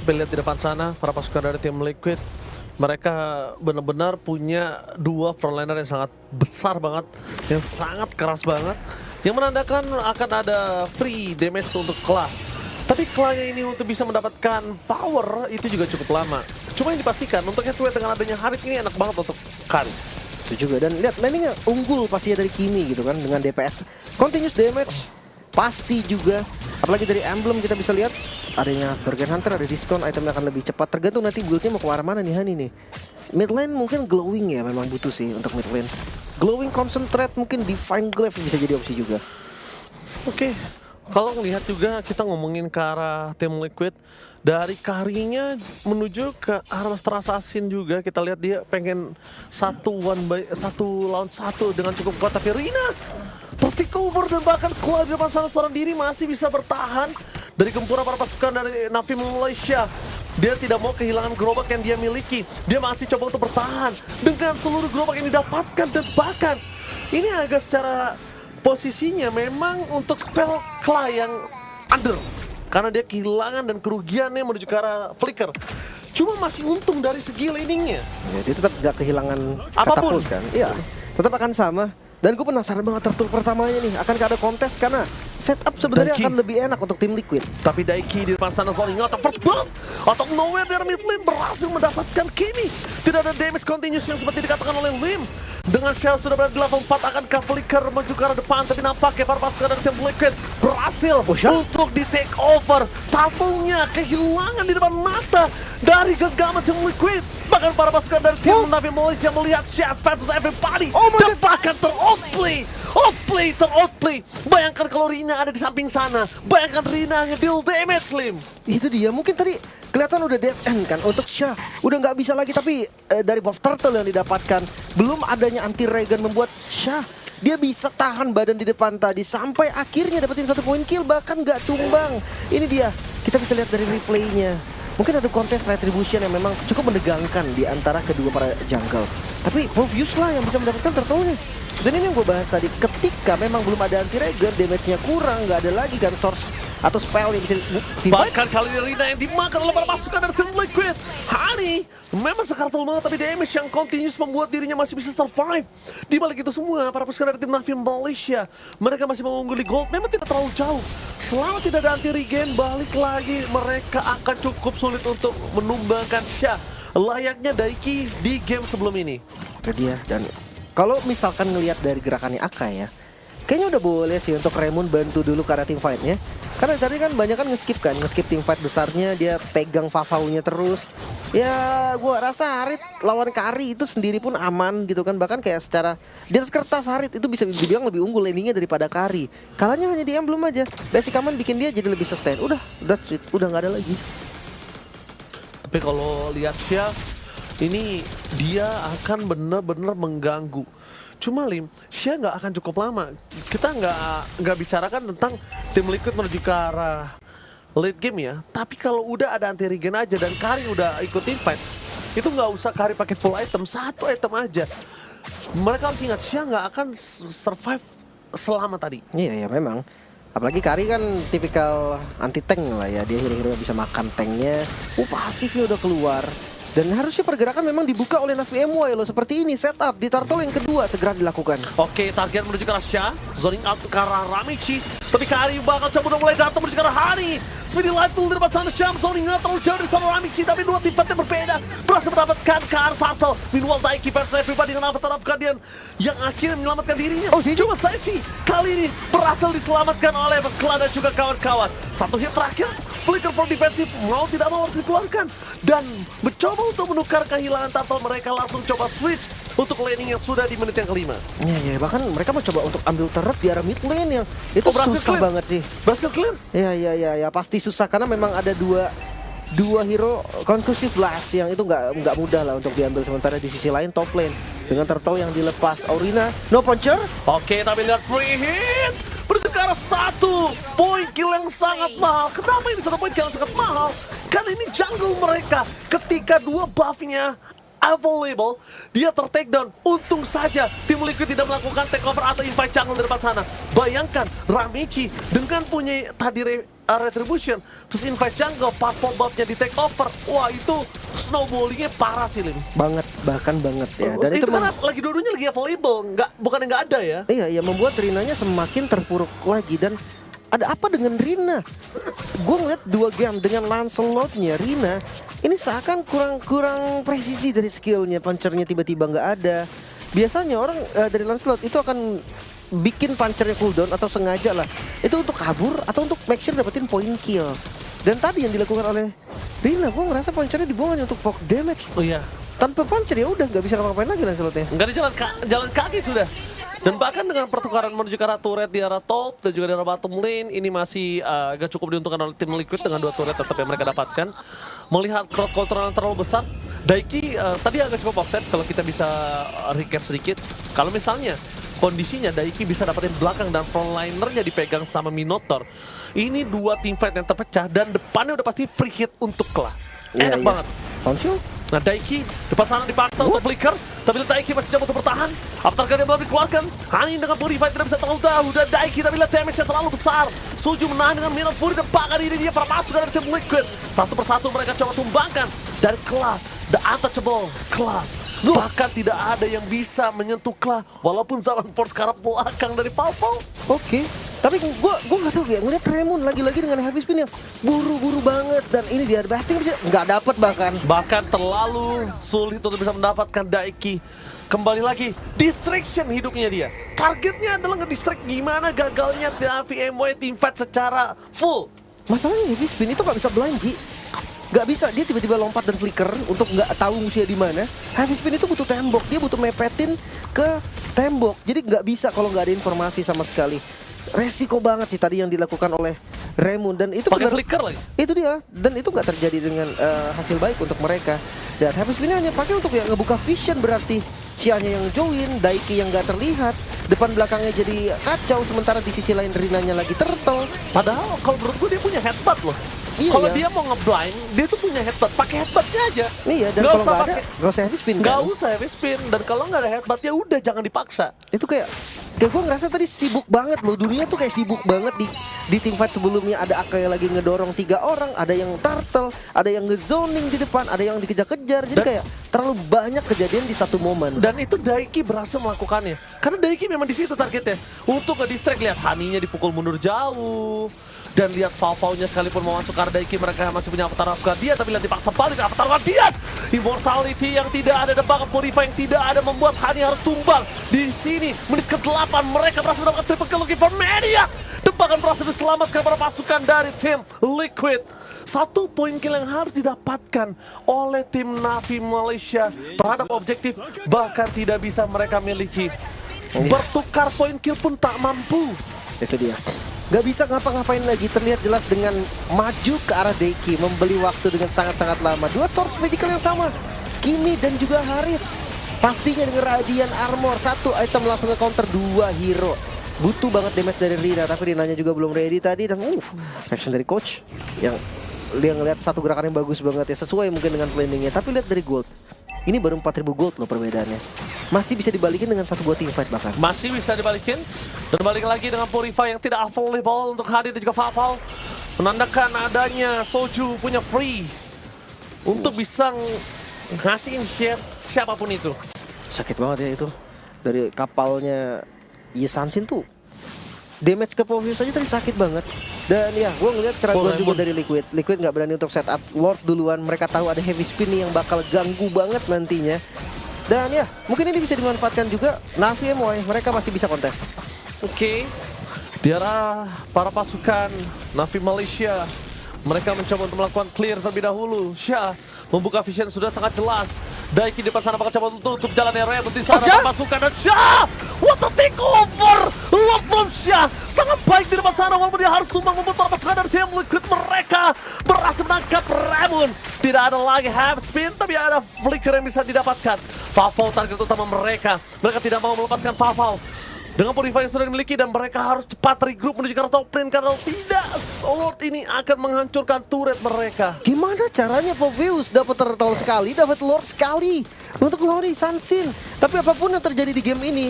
Tapi lihat di depan sana, para pasukan dari tim Liquid, mereka benar-benar punya dua frontliner yang sangat besar banget, yang sangat keras banget, yang menandakan akan ada free damage untuk Kla. Tapi Kla-nya ini untuk bisa mendapatkan power itu juga cukup lama. Cuma yang dipastikan untuk head-to-head dengan adanya Harit ini enak banget untuk Kari. Itu juga, dan lihat landingnya unggul pasti dari Kimi gitu kan, dengan DPS continuous damage pasti juga, apalagi dari emblem kita bisa lihat adanya Bergen Hunter, ada diskon, itemnya akan lebih cepat tergantung nanti buildnya mau ke arah mana nih Hani nih. Mid lane mungkin glowing ya, memang butuh sih untuk mid lane. Glowing concentrate, mungkin Divine Glaive bisa jadi opsi juga. Oke, kalau melihat juga kita ngomongin ke arah tim Liquid, dari Karinya menuju ke arah Master Assassin juga, kita lihat dia pengen satu lawan satu dengan cukup kuat, tapi Rina tertakeover dan bahkan Kla di depan sana seorang diri masih bisa bertahan dari gempuran para pasukan dari Navi Malaysia. Dia tidak mau kehilangan gerobak yang dia miliki. Dia masih coba untuk bertahan dengan seluruh gerobak yang didapatkan, dan bahkan ini agak secara posisinya memang untuk spell Kla yang under, karena dia kehilangan dan kerugiannya menuju ke arah flicker. Cuma masih untung dari segi laningnya. Ya, dia tetap gak kehilangan apapun katapult kan. Iya, tetap akan sama. Dan gue penasaran banget turtle pertamanya nih, akankah ada kontes, karena setup sebenarnya Daiki akan lebih enak untuk tim Liquid. Tapi Daiki di depan sana soal ingatan first blood atau nowhere dari mid lane berhasil mendapatkan Kimi. Tidak ada damage continuous yang seperti dikatakan oleh Lim. Dengan Shell sudah berada di level 4, akankah Flicker menuju ke arah depan, tapi nampaknya para pasukan dari tim Liquid berhasil untuk di take over. Turtle-nya kehilangan di depan mata dari genggaman tim Liquid. Bahkan para pasukan dari tim Navi Malaysia melihat Shaz versus everybody, dan bahkan ter-outplay. Bayangkan kalau Rina ada di samping sana. Bayangkan Rina hanya deal damage, Lim. Itu dia, mungkin tadi kelihatan udah dead end kan untuk Shah. Udah nggak bisa lagi, tapi dari buff turtle yang didapatkan, belum adanya anti regen membuat Shah dia bisa tahan badan di depan tadi sampai akhirnya dapetin 1 poin kill, bahkan nggak tumbang. Ini dia, kita bisa lihat dari replaynya. Mungkin ada kontes retribution yang memang cukup menegangkan di antara kedua para jungle. Tapi Movius lah yang bisa mendapatkan turtle-nya. Dan ini yang gue bahas tadi, ketika memang belum ada anti regen, damage-nya kurang, nggak ada lagi kan source atau spell yang bisa bahkan kali ini Rina yang dimakan oleh para pasukan dari tim Liquid. Hani memang sekartul banget, tapi damage yang continuous membuat dirinya masih bisa survive. Di balik itu semua, para pasukan dari tim Navi Malaysia, mereka masih mengungguli gold, memang tidak terlalu jauh. Selama tidak ada anti regen, balik lagi mereka akan cukup sulit untuk menumbangkan Shah layaknya Daiki di game sebelum ini. Itu dia, dan kalau misalkan ngelihat dari gerakannya Aka ya, kayaknya udah boleh sih untuk Raymond bantu dulu ke arah team fight-nya. Karena tadi kan banyak kan nge-skip team fight besarnya, dia pegang Vavau-nya terus. Ya gua rasa Harit lawan Kari itu sendiri pun aman gitu kan. Bahkan kayak secara di atas kertas Harit itu bisa dibilang lebih unggul landingnya daripada Kari. Kalahnya hanya di emblem aja. Basic aman bikin dia jadi lebih sustain. Udah, that's it. Udah nggak ada lagi. Tapi kalau lihat Shah, ini dia akan benar-benar mengganggu. Cuma Lim, Shah nggak akan cukup lama. Kita nggak bicarakan tentang tim Liquid menuju ke arah late game ya. Tapi kalau udah ada anti regen aja dan Kari udah ikut team fight, itu nggak usah Kari pakai full item, 1 item aja. Mereka harus ingat Shah nggak akan survive selama tadi. Iya ya memang. Apalagi Kari kan tipikal anti tank lah ya. Dia hero-hero yang bisa makan tanknya. Pasifnya udah keluar. Dan harusnya pergerakan memang dibuka oleh Navi MY loh. Seperti ini, setup di turtle yang kedua segera dilakukan. Oke, target menuju ke arah Shah, zoning out ke arah Ramichi. Tapi Kari bakal coba mulai datang menuju ke arah Hani. Speedy Light Tool di depan sana, Shah zoning out terlalu jauh dari sana Ramichi. Tapi dua tim fight yang berbeda berhasil mendapatkan ke arah turtle. Meanwhile Daiki versus everybody dengan Avatar of Guardian yang akhirnya menyelamatkan dirinya. Cuma saya sih kali ini berhasil diselamatkan oleh Kla dan juga kawan-kawan. Satu hit terakhir, flicker from defensif mau tidak mau harus dikeluarkan. Dan mencoba untuk menukar kehilangan turtle, mereka langsung coba switch untuk laning yang sudah di menit yang kelima. Iya, bahkan mereka mau coba untuk ambil turret di arah mid lane yang itu berhasil susah clear banget sih. Berhasil clear? Ya, pasti susah karena memang ada dua hero conclusive blast yang itu nggak mudah lah untuk diambil. Sementara di sisi lain top lane dengan turtle yang dilepas, Aurina no puncher. Oke, tapi lihat free hit menuju ke arah 1 poin kill yang sangat mahal. Kenapa ini 1 poin kill yang sangat mahal? Karena ini jungle mereka ketika 2 buffnya available, dia ter-takedown. Untung saja tim Liquid tidak melakukan takeover atau invite jungle di depan sana. Bayangkan Ramichi dengan punya tadi Retribution, terus invite jungle, Purple buff-nya di takeover. Wah, itu snowballingnya parah sih, Lim. Banget, bahkan banget ya. Dan itu kan lagi dua-duanya lagi available, bukan nggak ada ya. Iya, membuat Rinanya semakin terpuruk lagi. Dan ada apa dengan Rina? Gue ngeliat 2 game dengan Lancelot-nya Rina, ini seakan kurang presisi dari skillnya. Punchernya tiba-tiba nggak ada. Biasanya orang dari Lancelot itu akan bikin punchernya cooldown atau sengaja lah. Itu untuk kabur atau untuk make sure dapetin point kill. Dan tadi yang dilakukan oleh Rina, gue ngerasa punchernya dibuang hanya untuk poke damage. Oh iya. Tanpa puncher ya udah nggak bisa ngapa-ngapain lagi Lancelotnya. Nggak ada jalan kaki sudah. Dan bahkan dengan pertukaran menuju ke arah turret di arah top dan juga di arah bottom lane, ini masih agak cukup diuntungkan oleh tim Liquid dengan 2 turret tetap yang mereka dapatkan. Melihat crowd control yang terlalu besar, Daiki tadi agak cukup offset kalau kita bisa recap sedikit. Kalau misalnya kondisinya Daiki bisa dapetin belakang dan frontlinernya dipegang sama Minotaur, ini 2 teamfight yang terpecah dan depannya udah pasti free hit untuk Kla. Enak banget. Langsung. Nah, Daiki depan sana dipaksa untuk flicker, tapi Daiki masih coba untuk bertahan. After dia belum dikeluarkan, Hani dengan Purify tidak bisa terlalu jauh, dan Daiki tapi lihat damage-nya terlalu besar. Suju menahan dengan Mirror Fury, dan bahkan ini dia pernah masuk dari tim Liquid. Satu persatu mereka coba tumbangkan dari Kla, the untouchable Kla. Bahkan tidak ada yang bisa menyentuh Kla, walaupun zaman Force ke arah belakang dari Valval. Oke. Tapi gua nggak tahu ya, ngeliat Raymond lagi-lagi dengan heavy spin yang buru-buru banget, dan ini dia Basting nggak dapat bahkan terlalu sulit untuk bisa mendapatkan Daiki. Kembali lagi distraction hidupnya dia. Targetnya adalah ngedistract gimana gagalnya Navi MY teamfight secara full. Masalahnya heavy spin itu nggak bisa blind, Ji. Nggak bisa, dia tiba-tiba lompat dan flicker untuk nggak tahu musuhnya di mana. Heavy spin itu butuh tembok, dia butuh mepetin ke tembok. Jadi nggak bisa kalau nggak ada informasi sama sekali. Resiko banget sih tadi yang dilakukan oleh Raymond, dan itu pakai flicker lagi. Itu dia, dan itu nggak terjadi dengan hasil baik untuk mereka. Dan heavy spin hanya pakai untuk yang ngebuka vision, berarti Cia-nya yang join, Daiki yang nggak terlihat, depan belakangnya jadi kacau, sementara di sisi lain Rinanya lagi turtle. Padahal kalau menurut gue dia punya headbutt loh. Iya, kalau ya. dia mau ngeblind, dia tuh punya headbutt, pakai headbuttnya aja. Iya, dan kalau nggak ada, nggak usah heavy spin. Nggak usah heavy spin, dan kalau nggak ada headbutt ya udah jangan dipaksa. Itu kayak gue ngerasa tadi sibuk banget loh, dunia tuh kayak sibuk banget di teamfight sebelumnya. Ada kayak lagi ngedorong 3 orang, ada yang turtle, ada yang ngezoning di depan, ada yang dikejar-kejar. Jadi kayak terlalu banyak kejadian di satu momen. Dan itu Daiki berhasil melakukannya, karena Daiki memang di situ targetnya untuk nge-distract. Lihat Haninya dipukul mundur jauh, dan lihat Valval-nya sekalipun mau masuk karena Daiki mereka masih punya Avatar of Guardian, tapi lihat dipaksa balik Avatar Guardian. Immortality yang tidak ada dan bahkan Purify yang tidak ada membuat Hani harus tumbang. Di sini menit ke-8 mereka berhasil mendapatkan triple kill lagi for Media, dan bahkan berhasil diselamatkan para pasukan dari tim Liquid. 1 poin kill yang harus didapatkan oleh tim Navi Malaysia terhadap objektif bahkan tidak bisa mereka miliki. Bertukar poin kill pun tak mampu. Itu dia. Gak bisa ngapa-ngapain lagi, terlihat jelas dengan maju ke arah Daiki, membeli waktu dengan sangat-sangat lama. 2 source medical yang sama, Kimi dan juga Harith. Pastinya dengan Radiant Armor, 1 item langsung ke counter 2 hero. Butuh banget damage dari Rina, tapi Rinanya juga belum ready tadi. Dan action dari coach yang dia ngeliat satu gerakan yang bagus banget ya, sesuai mungkin dengan planningnya. Tapi lihat dari gold, ini baru 4.000 gold loh perbedaannya. Masih bisa dibalikin dengan 1 buah teamfight bahkan. Masih bisa dibalikin. Dan balik lagi dengan Purify yang tidak available untuk Hadi dan juga Valval. Menandakan adanya Soju punya free untuk bisa ngasihin siapapun itu. Sakit banget ya itu. Dari kapalnya Yesansin tuh, damage ke Povius saja tadi sakit banget. Dan ya, gue ngeliat keraguan juga dari Liquid. Liquid nggak berani untuk setup Lord duluan. Mereka tahu ada heavy spin nih yang bakal ganggu banget nantinya. Dan ya, mungkin ini bisa dimanfaatkan juga Navi MY. Mereka masih bisa kontes. Oke, di arah para pasukan Navi Malaysia, mereka mencoba untuk melakukan clear terlebih dahulu. Syah membuka vision sudah sangat jelas. Daiki di depan sana bakal coba untuk tutup jalan area di sana pasukan, dan Syah, what a takeover! Lord from Syah sangat baik di depan sana, walaupun dia harus tumbang membuat para pasukan dari tim Liquid. Mereka berhasil menangkap Raymond. Tidak ada lagi half spin, tapi ada flicker yang bisa didapatkan. Valval target utama mereka. Mereka tidak mau melepaskan Valval. dengan Purify yang sudah dimiliki dan mereka harus cepat regroup menuju ke arah top lane karena tidak Lord ini akan menghancurkan turret mereka. Gimana caranya Poveus dapat turtle sekali, dapat Lord sekali untuk Lori Sansin. Tapi apapun yang terjadi di game ini,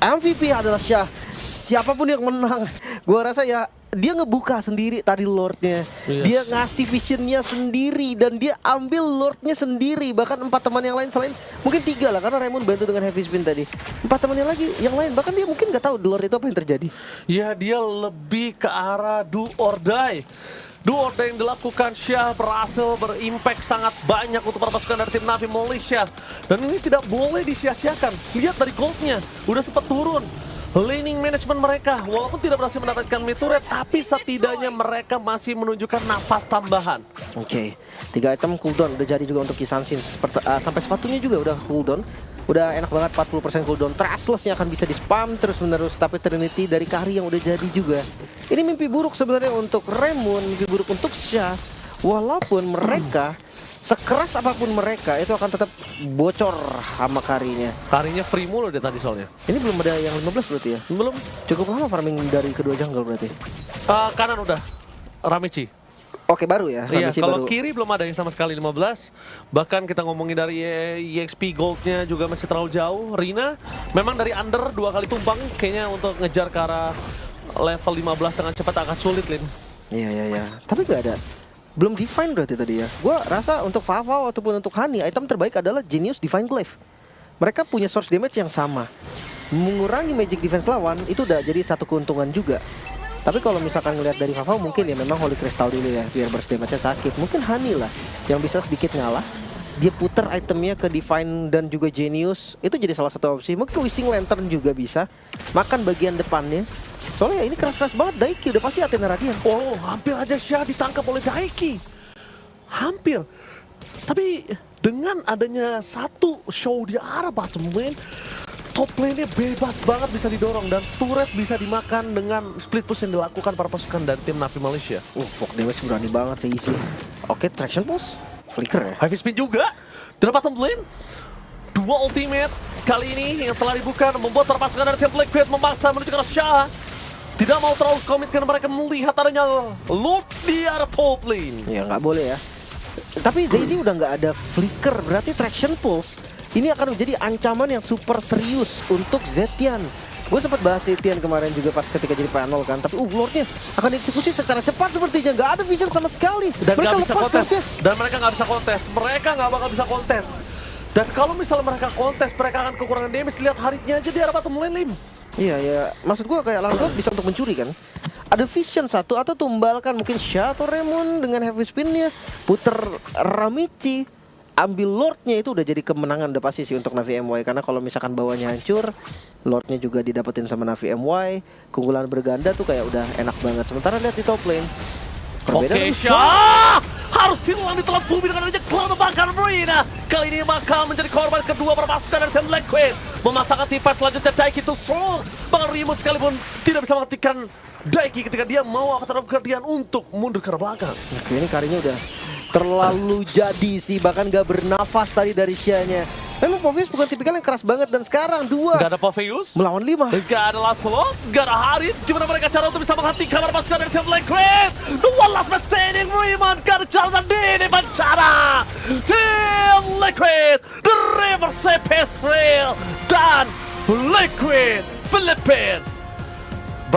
MVP adalah Syah. Siapapun yang menang, gua rasa ya dia ngebuka sendiri tadi Lordnya. Yes. Dia ngasih visionnya sendiri dan dia ambil Lordnya sendiri. Bahkan 4 teman yang lain selain mungkin 3 lah karena Raymond bantu dengan heavy spin tadi. 4 temannya lagi yang lain bahkan dia mungkin nggak tahu di Lord itu apa yang terjadi. Ya dia lebih ke arah do or die. Do or die yang dilakukan Syah berhasil berimpact sangat banyak untuk para pasukan dari tim Navi Malaysia. Dan ini tidak boleh disia-siakan. Lihat dari goldnya, udah sempat turun. Laning management mereka, walaupun tidak berhasil mendapatkan mid turret, tapi setidaknya mereka masih menunjukkan nafas tambahan. Oke, 3 item cooldown udah jadi juga untuk Kisansin. Sampai sepatunya juga udah cooldown. Udah enak banget 40% cooldown. Trashless-nya akan bisa di-spam terus-menerus. Tapi Trinity dari Kari yang udah jadi juga. Ini mimpi buruk sebenarnya untuk Raymond, mimpi buruk untuk Syah. Walaupun mereka sekeras apapun mereka itu akan tetap bocor sama Karinya. Karinya free mulu deh tadi soalnya. Ini belum ada yang 15 berarti ya? Belum. Cukup lama farming dari kedua jungle berarti. Kanan udah, Ramichi. Oke, baru ya? Iya, Ramisi kalau baru. kiri belum ada yang sama sekali 15. Bahkan kita ngomongin dari EXP Goldnya juga masih terlalu jauh. Rina memang dari under 2 kali tumbang. Kayaknya untuk ngejar ke arah level 15 dengan cepat akan sulit, Lin. Iya. Tapi nggak ada. Belum define berarti tadi ya. Gua rasa untuk Vavau ataupun untuk Hani, item terbaik adalah Genius Divine Glaive. Mereka punya source damage yang sama. Mengurangi magic defense lawan itu udah jadi satu keuntungan juga. Tapi kalau misalkan ngelihat dari Vavau mungkin ya memang Holy Crystal dulu ya biar burst damage-nya sakit. Mungkin Hani lah yang bisa sedikit ngalah. Dia puter itemnya ke Divine dan juga Genius. Itu jadi salah satu opsi. Mungkin Wishing Lantern juga bisa. Makan bagian depannya. Soalnya ini keras-keras banget. Daiki udah pasti Athena Radiant. Oh, hampir aja Syah ditangkap oleh Daiki. Hampir. Tapi dengan adanya satu show di arah bottom lane, top lane-nya bebas banget bisa didorong dan turret bisa dimakan dengan split push yang dilakukan para pasukan dari tim Navi Malaysia. Poke damage berani banget sih isi. Oke, traction pulse. Flicker ya. Heavy spin juga dari bottom lane. 2 ultimate kali ini yang telah dibuka membuat para pasukan dari tim Liquid memaksa menuju ke arah Syah. Tidak mau terlalu komit karena mereka melihat adanya Lord di arah top lane. Ya nggak boleh ya. Tapi Zazy udah nggak ada flicker, berarti traction pulse ini akan menjadi ancaman yang super serius untuk Zetian. Gue sempat bahas Zetian kemarin juga pas ketika jadi panel kan. Tapi Lordnya akan dieksekusi secara cepat sepertinya. Nggak ada vision sama sekali. Dan mereka nggak bisa lepas kontes. Lordnya. Dan mereka nggak bisa kontes. Mereka nggak bakal bisa kontes. Dan kalau misalnya mereka kontes, mereka akan kekurangan damage. Lihat Haritnya aja di arah bottom lane, Lim. Iya ya, maksud gue kayak langsung bisa untuk mencuri kan. Ada vision satu atau tumbalkan mungkin Syah atau Raymond dengan heavy spinnya. Puter Ramichi, ambil Lordnya itu udah jadi kemenangan udah pasti sih untuk Navi MY. Karena kalau misalkan bawahnya hancur, Lordnya juga didapetin sama Navi MY. Keunggulan berganda tuh kayak udah enak banget. Sementara lihat di top lane, Oke, Syah harus hilang di telan bumi dengan adanya cloud bakar Rina. Kali ini bakal menjadi korban kedua perpasukan dari tim Liquid. Memasangkan tipe selanjutnya Daiki itu strong. Bahkan Remote sekalipun tidak bisa menghentikan Daiki ketika dia mau Avatar of Guardian untuk mundur ke belakang. Oke, ini Karinya udah terlalu jadi sih, bahkan gak bernafas tadi dari Syahnya. Memang Poveus bukan tipikal yang keras banget dan sekarang 2 Gak ada Poveus melawan 5. Gak ada Lancelot, gak ada Harit. Gimana mereka cara untuk bisa menghentikan para pasukan dari tim Liquid? The one last man standing, Raymond gak ada jalan di depan cara. Tim Liquid, The River Sepes Rail dan Liquid Philippines